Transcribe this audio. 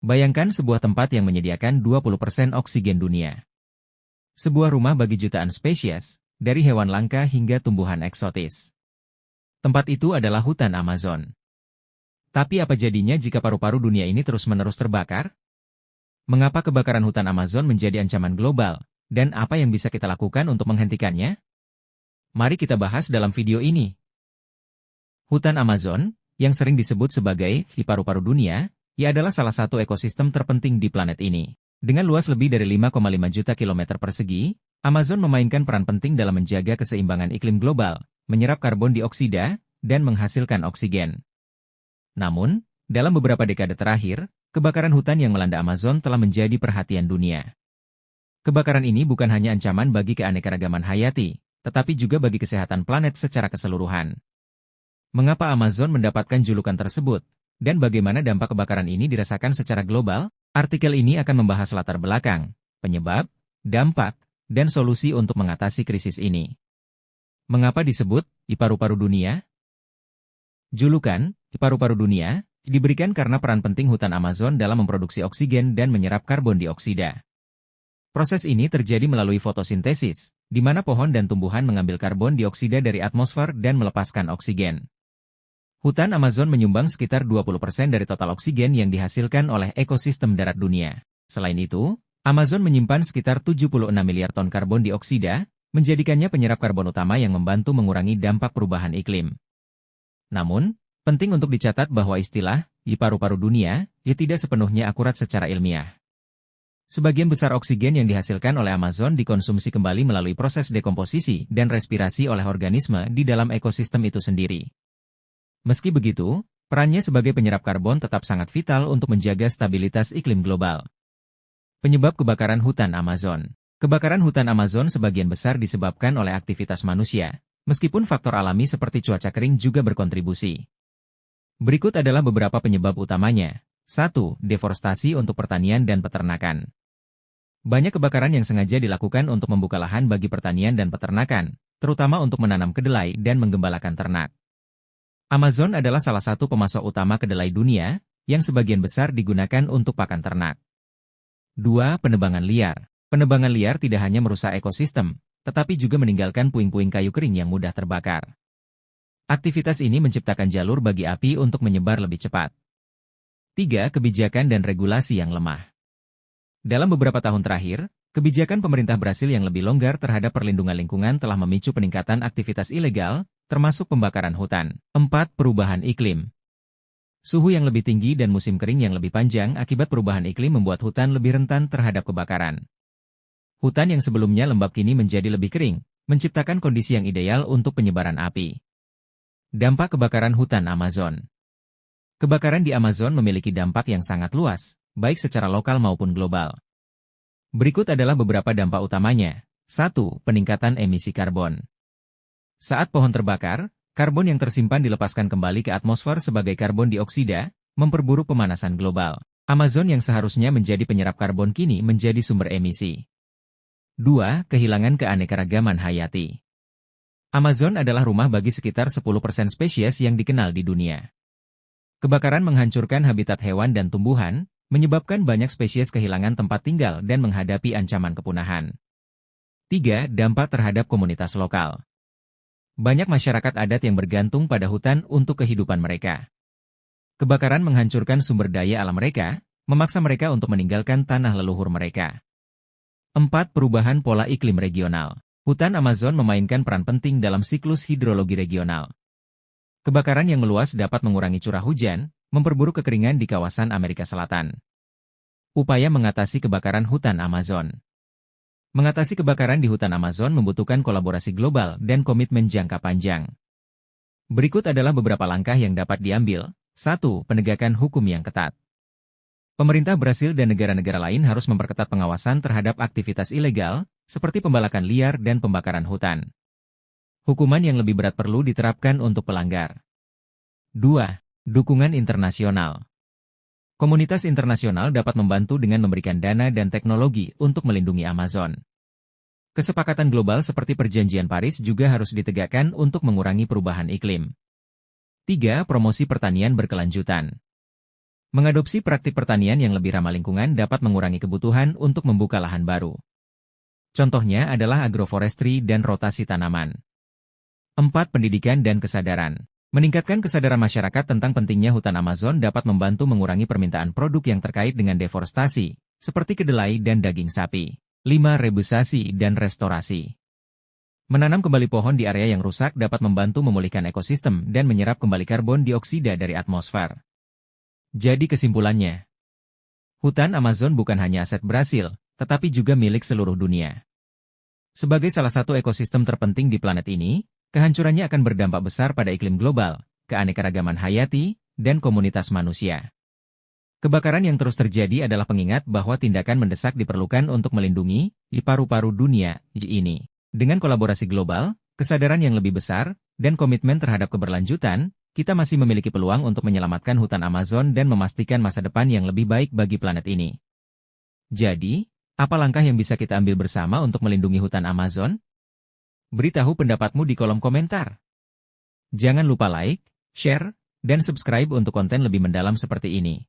Bayangkan sebuah tempat yang menyediakan 20% oksigen dunia. Sebuah rumah bagi jutaan spesies, dari hewan langka hingga tumbuhan eksotis. Tempat itu adalah hutan Amazon. Tapi apa jadinya jika paru-paru dunia ini terus-menerus terbakar? Mengapa kebakaran hutan Amazon menjadi ancaman global, dan apa yang bisa kita lakukan untuk menghentikannya? Mari kita bahas dalam video ini. Hutan Amazon, yang sering disebut sebagai paru-paru dunia, adalah salah satu ekosistem terpenting di planet ini. Dengan luas lebih dari 5,5 juta kilometer persegi, Amazon memainkan peran penting dalam menjaga keseimbangan iklim global, menyerap karbon dioksida, dan menghasilkan oksigen. Namun, dalam beberapa dekade terakhir, kebakaran hutan yang melanda Amazon telah menjadi perhatian dunia. Kebakaran ini bukan hanya ancaman bagi keanekaragaman hayati, tetapi juga bagi kesehatan planet secara keseluruhan. Mengapa Amazon mendapatkan julukan tersebut? Dan bagaimana dampak kebakaran ini dirasakan secara global? Artikel ini akan membahas latar belakang, penyebab, dampak, dan solusi untuk mengatasi krisis ini. Mengapa disebut paru-paru dunia? Julukan paru-paru dunia diberikan karena peran penting hutan Amazon dalam memproduksi oksigen dan menyerap karbon dioksida. Proses ini terjadi melalui fotosintesis, di mana pohon dan tumbuhan mengambil karbon dioksida dari atmosfer dan melepaskan oksigen. Hutan Amazon menyumbang sekitar 20% dari total oksigen yang dihasilkan oleh ekosistem darat dunia. Selain itu, Amazon menyimpan sekitar 76 miliar ton karbon dioksida, menjadikannya penyerap karbon utama yang membantu mengurangi dampak perubahan iklim. Namun, penting untuk dicatat bahwa istilah paru-paru dunia tidak sepenuhnya akurat secara ilmiah. Sebagian besar oksigen yang dihasilkan oleh Amazon dikonsumsi kembali melalui proses dekomposisi dan respirasi oleh organisme di dalam ekosistem itu sendiri. Meski begitu, perannya sebagai penyerap karbon tetap sangat vital untuk menjaga stabilitas iklim global. Penyebab kebakaran hutan Amazon. Kebakaran hutan Amazon sebagian besar disebabkan oleh aktivitas manusia, meskipun faktor alami seperti cuaca kering juga berkontribusi. Berikut adalah beberapa penyebab utamanya. 1. Deforestasi untuk pertanian dan peternakan. Banyak kebakaran yang sengaja dilakukan untuk membuka lahan bagi pertanian dan peternakan, terutama untuk menanam kedelai dan menggembalakan ternak. Amazon adalah salah satu pemasok utama kedelai dunia, yang sebagian besar digunakan untuk pakan ternak. 2. Penebangan liar. Penebangan liar tidak hanya merusak ekosistem, tetapi juga meninggalkan puing-puing kayu kering yang mudah terbakar. Aktivitas ini menciptakan jalur bagi api untuk menyebar lebih cepat. 3. Kebijakan dan regulasi yang lemah. Dalam beberapa tahun terakhir, kebijakan pemerintah Brasil yang lebih longgar terhadap perlindungan lingkungan telah memicu peningkatan aktivitas ilegal, termasuk pembakaran hutan. 4. Perubahan iklim. Suhu yang lebih tinggi dan musim kering yang lebih panjang akibat perubahan iklim membuat hutan lebih rentan terhadap kebakaran. Hutan yang sebelumnya lembab kini menjadi lebih kering, menciptakan kondisi yang ideal untuk penyebaran api. Dampak kebakaran hutan Amazon. Kebakaran di Amazon memiliki dampak yang sangat luas, baik secara lokal maupun global. Berikut adalah beberapa dampak utamanya. 1. Peningkatan emisi karbon. Saat pohon terbakar, karbon yang tersimpan dilepaskan kembali ke atmosfer sebagai karbon dioksida, memperburuk pemanasan global. Amazon yang seharusnya menjadi penyerap karbon kini menjadi sumber emisi. 2. Kehilangan keanekaragaman hayati. Amazon adalah rumah bagi sekitar 10% spesies yang dikenal di dunia. Kebakaran menghancurkan habitat hewan dan tumbuhan, menyebabkan banyak spesies kehilangan tempat tinggal dan menghadapi ancaman kepunahan. 3. Dampak terhadap komunitas lokal. Banyak masyarakat adat yang bergantung pada hutan untuk kehidupan mereka. Kebakaran menghancurkan sumber daya alam mereka, memaksa mereka untuk meninggalkan tanah leluhur mereka. 4. Perubahan pola iklim regional. Hutan Amazon memainkan peran penting dalam siklus hidrologi regional. Kebakaran yang meluas dapat mengurangi curah hujan, memperburuk kekeringan di kawasan Amerika Selatan. Upaya mengatasi kebakaran hutan Amazon. Mengatasi kebakaran di hutan Amazon membutuhkan kolaborasi global dan komitmen jangka panjang. Berikut adalah beberapa langkah yang dapat diambil. 1. Penegakan hukum yang ketat. Pemerintah Brasil dan negara-negara lain harus memperketat pengawasan terhadap aktivitas ilegal, seperti pembalakan liar dan pembakaran hutan. Hukuman yang lebih berat perlu diterapkan untuk pelanggar. 2. Dukungan internasional. Komunitas internasional dapat membantu dengan memberikan dana dan teknologi untuk melindungi Amazon. Kesepakatan global seperti Perjanjian Paris juga harus ditegakkan untuk mengurangi perubahan iklim. 3. Promosi pertanian berkelanjutan. Mengadopsi praktik pertanian yang lebih ramah lingkungan dapat mengurangi kebutuhan untuk membuka lahan baru. Contohnya adalah agroforestry dan rotasi tanaman. 4. Pendidikan dan kesadaran. Meningkatkan kesadaran masyarakat tentang pentingnya hutan Amazon dapat membantu mengurangi permintaan produk yang terkait dengan deforestasi, seperti kedelai dan daging sapi. 5. Rebusasi dan restorasi. Menanam kembali pohon di area yang rusak dapat membantu memulihkan ekosistem dan menyerap kembali karbon dioksida dari atmosfer. Jadi kesimpulannya, hutan Amazon bukan hanya aset Brasil, tetapi juga milik seluruh dunia. Sebagai salah satu ekosistem terpenting di planet ini, kehancurannya akan berdampak besar pada iklim global, keanekaragaman hayati, dan komunitas manusia. Kebakaran yang terus terjadi adalah pengingat bahwa tindakan mendesak diperlukan untuk melindungi paru-paru dunia ini. Dengan kolaborasi global, kesadaran yang lebih besar, dan komitmen terhadap keberlanjutan, kita masih memiliki peluang untuk menyelamatkan hutan Amazon dan memastikan masa depan yang lebih baik bagi planet ini. Jadi, apa langkah yang bisa kita ambil bersama untuk melindungi hutan Amazon? Beritahu pendapatmu di kolom komentar. Jangan lupa like, share, dan subscribe untuk konten lebih mendalam seperti ini.